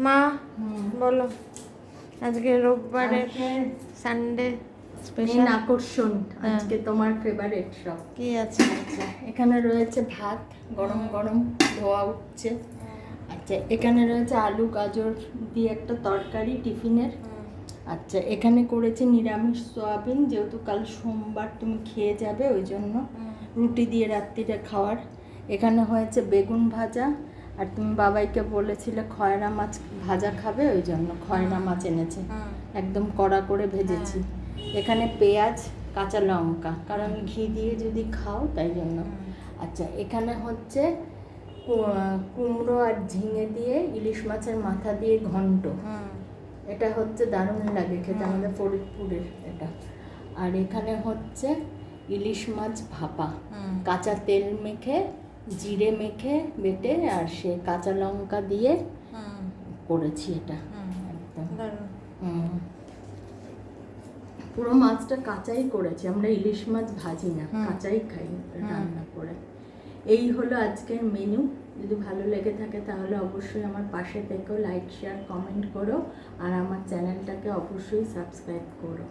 মা বলো আজকে রোববারের সানডে স্পেশাল আকর্ষণ আজকে তোমার ফেভারিট সব কি আছে? আচ্ছা, এখানে রয়েছে ভাত গরম গরম ধোয়া উঠছে। আচ্ছা, এখানে রয়েছে আলু গাজর দিয়ে একটা তরকারি টিফিনের। আচ্ছা, এখানে করেছে নিরামিষ সয়াবিন, যেহেতু কাল সোমবার তুমি খেয়ে যাবে ওই জন্য রুটি দিয়ে রাত্রিরে খাওয়ার। এখানে হয়েছে বেগুন ভাজা, আর তুমি বাবাইকে বলেছিলে খয়রা মাছ ভাজা খাবে, ওই জন্য খয়রা মাছ এনেছে, একদম কড়া করে ভেজেছি। এখানে পেঁয়াজ কাঁচা লঙ্কা, কারণ ঘি দিয়ে যদি খাও তাই জন্য। আচ্ছা, এখানে হচ্ছে কুমড়ো আর ঝিঙে দিয়ে ইলিশ মাছের মাথা দিয়ে ঘন্ট, এটা হচ্ছে দারুণ লাগে খেতে, আমাদের ফরিদপুরের এটা। আর এখানে হচ্ছে ইলিশ মাছ ভাপা, কাঁচা তেল মেখে জিরে মেখে বেটে আর সে কাঁচা লঙ্কা দিয়ে করেছি এটা একদম। পুরো মাছটা কাঁচাই করেছি, আমরা ইলিশ মাছ ভাজি না, কাঁচাই খাই রান্না করে। এই হলো আজকের মেনু। যদি ভালো লেগে থাকে তাহলে অবশ্যই আমার পাশে থেকেও লাইক শেয়ার কমেন্ট করো, আর আমার চ্যানেলটাকে অবশ্যই সাবস্ক্রাইব করো।